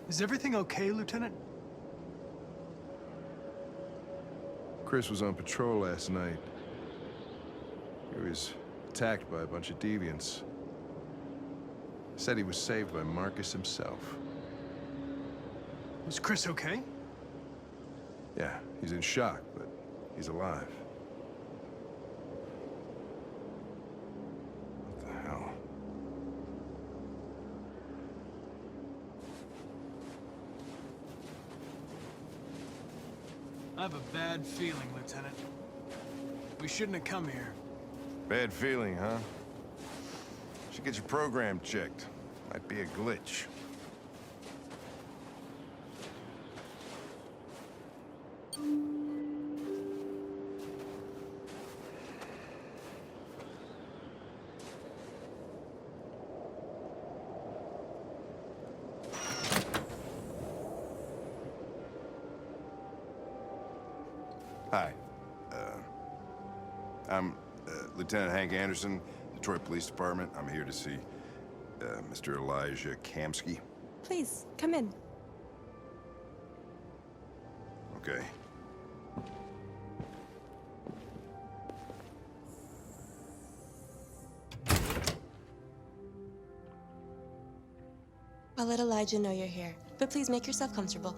Is everything okay, Lieutenant? Chris was on patrol last night. He was attacked by a bunch of deviants. Said he was saved by Marcus himself. Is Chris okay? Yeah, he's in shock, but he's alive. What the hell? I have a bad feeling, Lieutenant. We shouldn't have come here. Bad feeling, huh? Should get your program checked. Might be a glitch. Hi. I'm Lieutenant Hank Anderson, Detroit Police Department. I'm here to see Mr. Elijah Kamsky. Please, come in. Okay. I'll let Elijah know you're here, but please make yourself comfortable.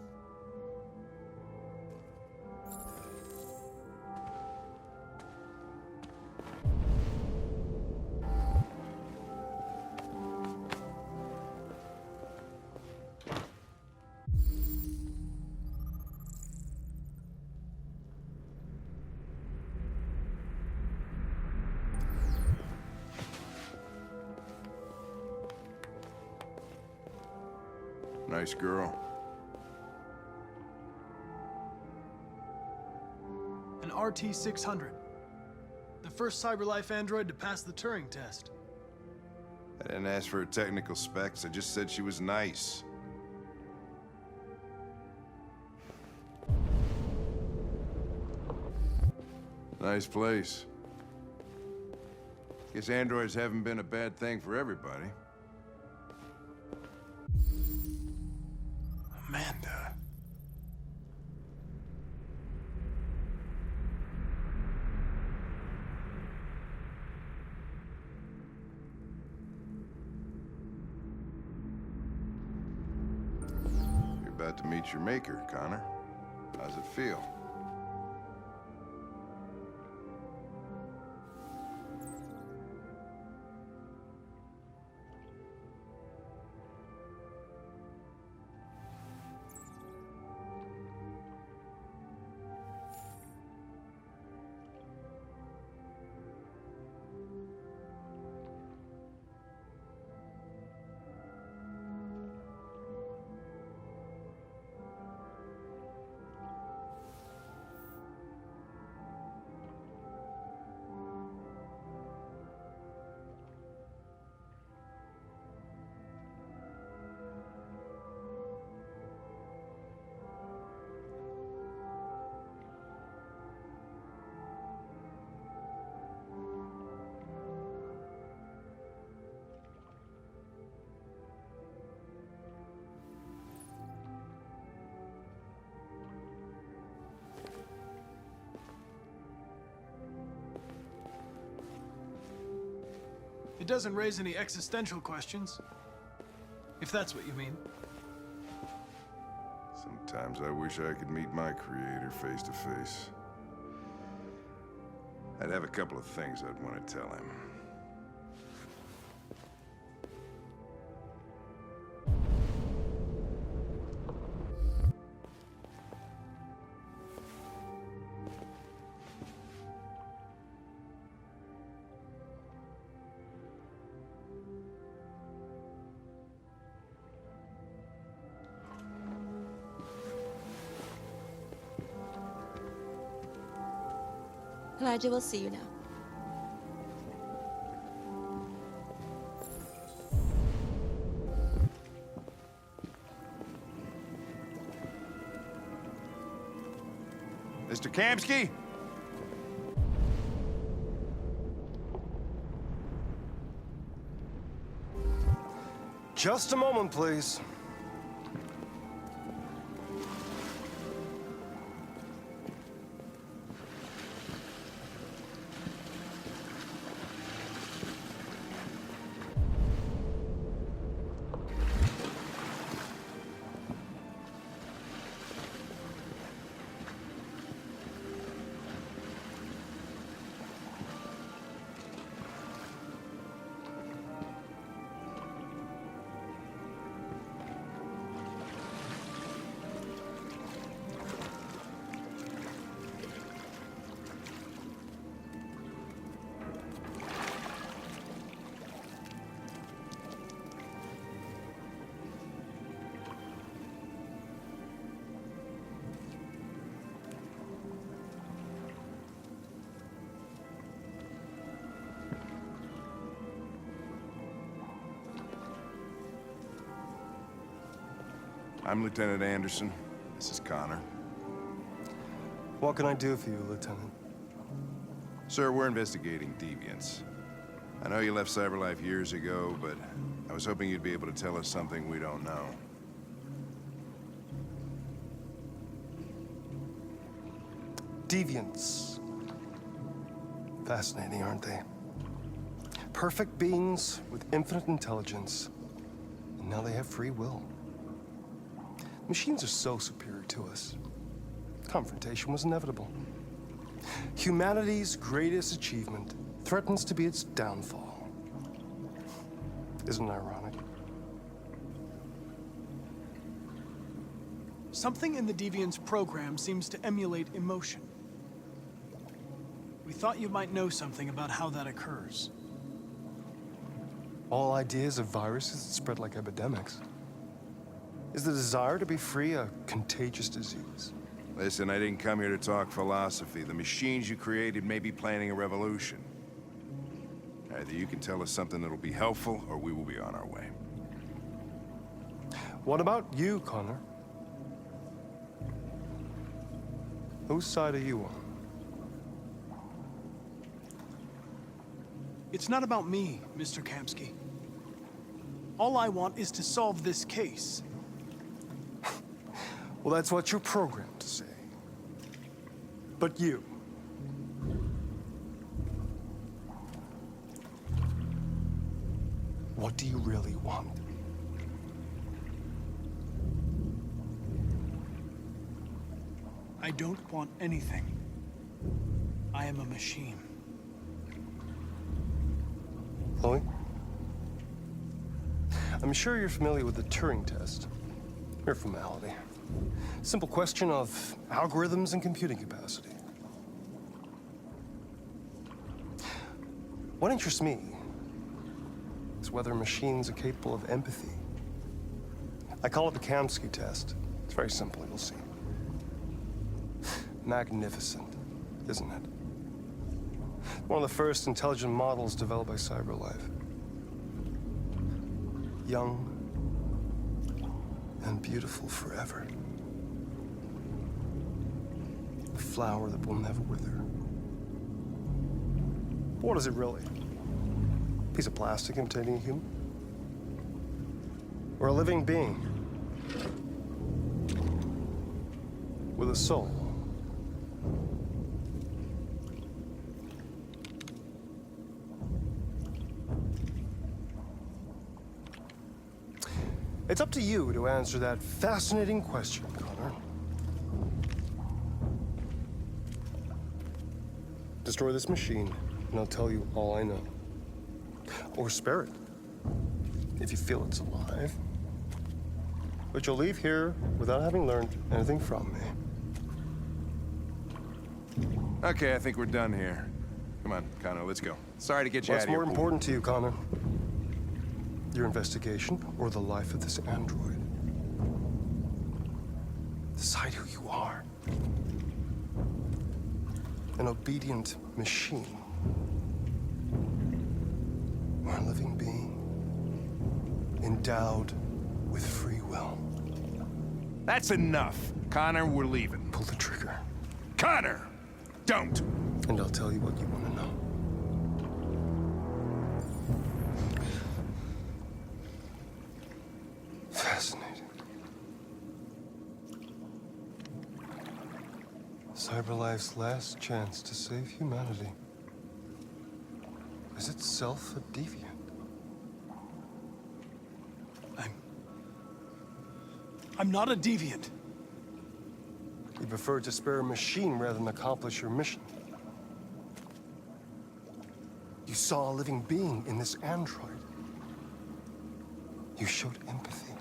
Nice girl. An RT-600. The first CyberLife android to pass the Turing test. I didn't ask for her technical specs. I just said she was nice. Nice place. Guess androids haven't been a bad thing for everybody. Amanda. You're about to meet your maker, Connor. How's it feel? It doesn't raise any existential questions. If that's what you mean. Sometimes I wish I could meet my creator face to face. I'd have a couple of things I'd want to tell him. Elijah will see you now. Mr. Kamsky? Just a moment, please. I'm Lieutenant Anderson. This is Connor. What can I do for you, Lieutenant? Sir, we're investigating deviants. I know you left CyberLife years ago, but I was hoping you'd be able to tell us something we don't know. Deviants. Fascinating, aren't they? Perfect beings with infinite intelligence, and now they have free will. Machines are so superior to us. Confrontation was inevitable. Humanity's greatest achievement threatens to be its downfall. Isn't it ironic? Something in the Deviant's program seems to emulate emotion. We thought you might know something about how that occurs. All ideas of viruses that spread like epidemics. Is the desire to be free a contagious disease? Listen, I didn't come here to talk philosophy. The machines you created may be planning a revolution. Either you can tell us something that'll be helpful, or we will be on our way. What about you, Connor? Whose side are you on? It's not about me, Mr. Kamsky. All I want is to solve this case. Well, that's what you're programmed to say. But you... what do you really want? I don't want anything. I am a machine. Chloe? I'm sure you're familiar with the Turing test. Mere formality. Simple question of algorithms and computing capacity. What interests me is whether machines are capable of empathy. I call it the Kamsky test. It's very simple, you'll see. Magnificent, isn't it? One of the first intelligent models developed by CyberLife. Young and beautiful forever. A flower that will never wither. What is it really? A piece of plastic imitating a human? Or a living being? With a soul? It's up to you to answer that fascinating question, Connor. Destroy this machine, and I'll tell you all I know. Or spare it, if you feel it's alive. But you'll leave here without having learned anything from me. Okay, I think we're done here. Come on, Connor, let's go. Sorry to get you out What's of here. more important to you, Connor? Your investigation or the life of this android? Decide who you are. An obedient machine. Or a living being. Endowed with free will. That's enough. Connor, we're leaving. Pull the trigger. Connor! Don't! And I'll tell you what you want to know. Fascinating. CyberLife's last chance to save humanity is itself a deviant. I'm not a deviant. You prefer to spare a machine rather than accomplish your mission. You saw a living being in this android. You showed empathy.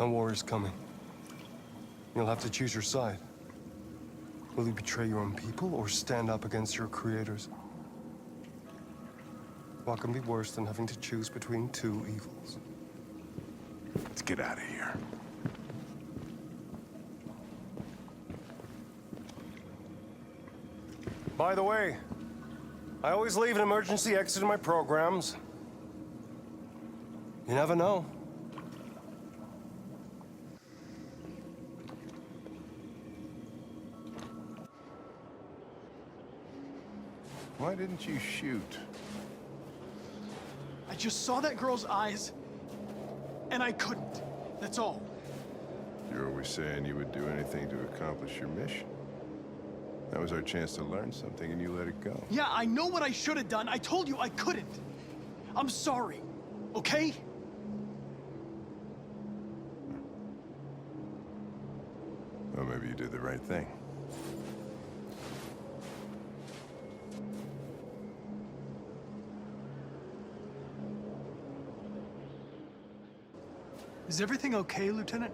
A war is coming. You'll have to choose your side. Will you betray your own people or stand up against your creators? What can be worse than having to choose between two evils? Let's get out of here. By the way, I always leave an emergency exit in my programs. You never know. Why didn't you shoot? I just saw that girl's eyes, and I couldn't. That's all. You're always saying you would do anything to accomplish your mission. That was our chance to learn something, and you let it go. Yeah, I know what I should have done. I told you I couldn't. I'm sorry, okay? Well, maybe you did the right thing. Is everything okay, Lieutenant?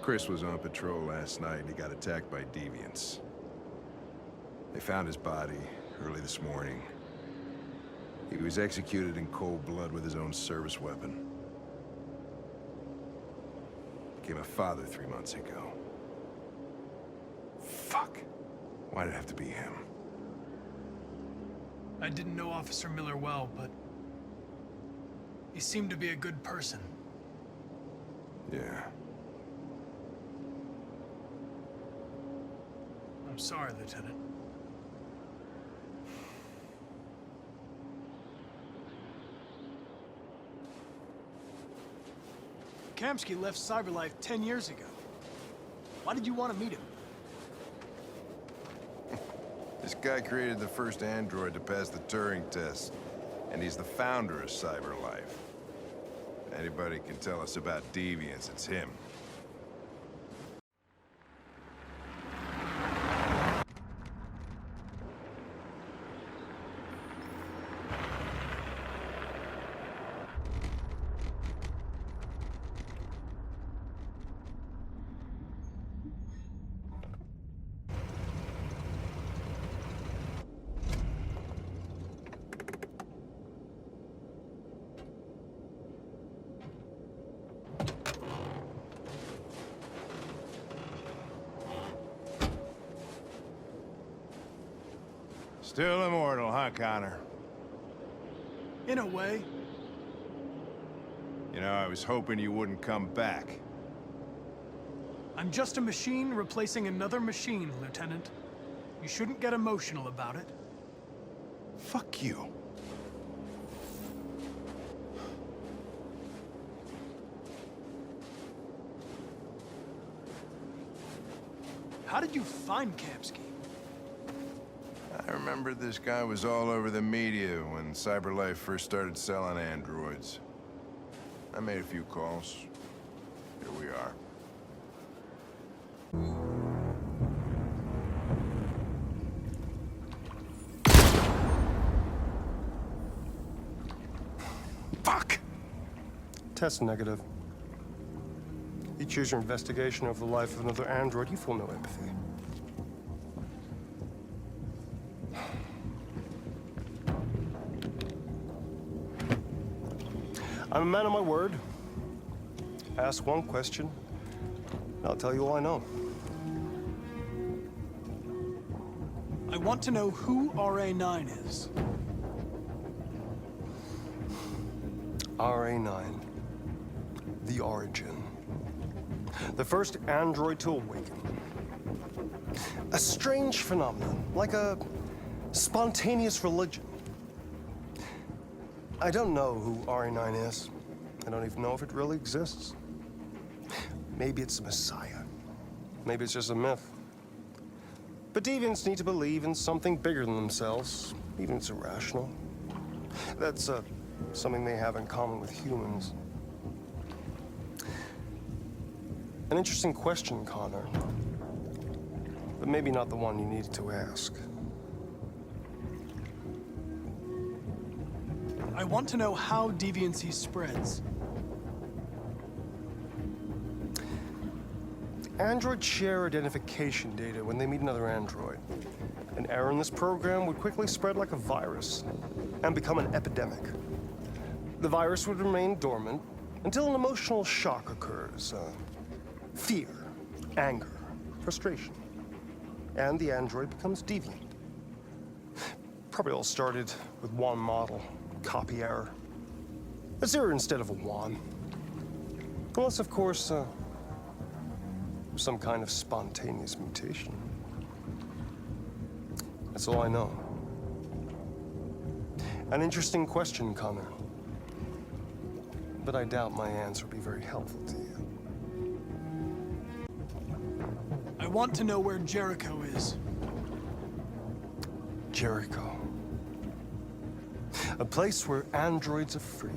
Chris was on patrol last night and he got attacked by deviants. They found his body early this morning. He was executed in cold blood with his own service weapon. Became a father 3 months ago. Fuck. Why'd it have to be him? I didn't know Officer Miller well, but he seemed to be a good person. Yeah. I'm sorry, Lieutenant. Kamsky left CyberLife 10 years ago. Why did you want to meet him? This guy created the first android to pass the Turing test, and he's the founder of CyberLife. Anybody can tell us about deviants, it's him. Still immortal, huh, Connor? In a way. You know, I was hoping you wouldn't come back. I'm just a machine replacing another machine, Lieutenant. You shouldn't get emotional about it. Fuck you. How did you find Kamsky? I remember this guy was all over the media when CyberLife first started selling androids. I made a few calls. Here we are. Fuck! Test negative. You choose your investigation of the life of another android, you feel no empathy. I'm a man of my word. Ask one question, and I'll tell you all I know. I want to know who RA9 is. RA9. The origin. The first android to awaken. A strange phenomenon, like a spontaneous religion. I don't know who RA9 is. I don't even know if it really exists. Maybe it's a messiah. Maybe it's just a myth. But deviants need to believe in something bigger than themselves, even if it's irrational. That's something they have in common with humans. An interesting question, Connor. But maybe not the one you needed to ask. I want to know how deviancy spreads. Androids share identification data when they meet another android. An error in this program would quickly spread like a virus and become an epidemic. The virus would remain dormant until an emotional shock occurs. Fear, anger, frustration. And the android becomes deviant. Probably all started with one model, copy error. A 0 instead of a 1. Unless, of course, some kind of spontaneous mutation. That's all I know. An interesting question, Connor. But I doubt my answer will be very helpful to you. I want to know where Jericho is. Jericho. A place where androids are free.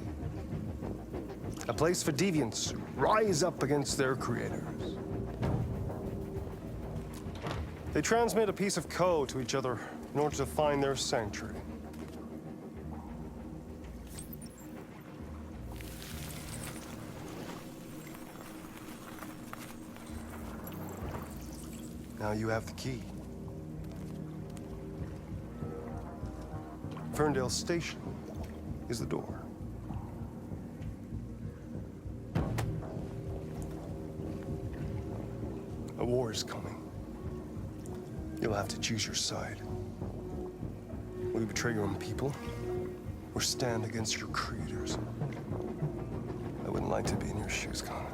A place for deviants who rise up against their creators. They transmit a piece of code to each other in order to find their sanctuary. Now you have the key. Ferndale Station is the door. A war is coming. You'll have to choose your side. Will you betray your own people, or stand against your creators? I wouldn't like to be in your shoes, Connor.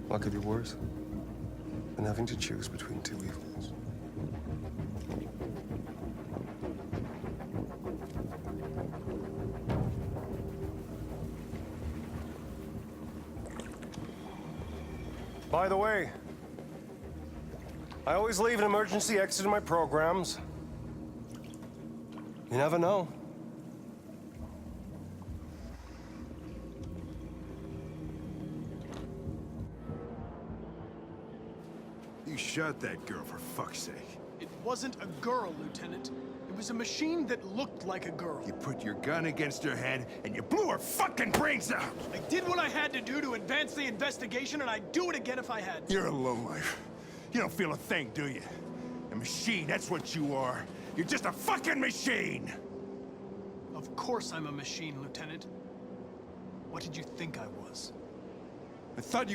What could be worse than having to choose between two evils? By the way, I always leave an emergency exit in my programs. You never know. You shot that girl, for fuck's sake. It wasn't a girl, Lieutenant. It was a machine that looked like a girl. You put your gun against her head, and you blew her fucking brains out! I did what I had to do to advance the investigation, and I'd do it again if I had to. You're a lowlife. You don't feel a thing, do you? A machine, that's what you are. You're just a fucking machine! Of course I'm a machine, Lieutenant. What did you think I was? I thought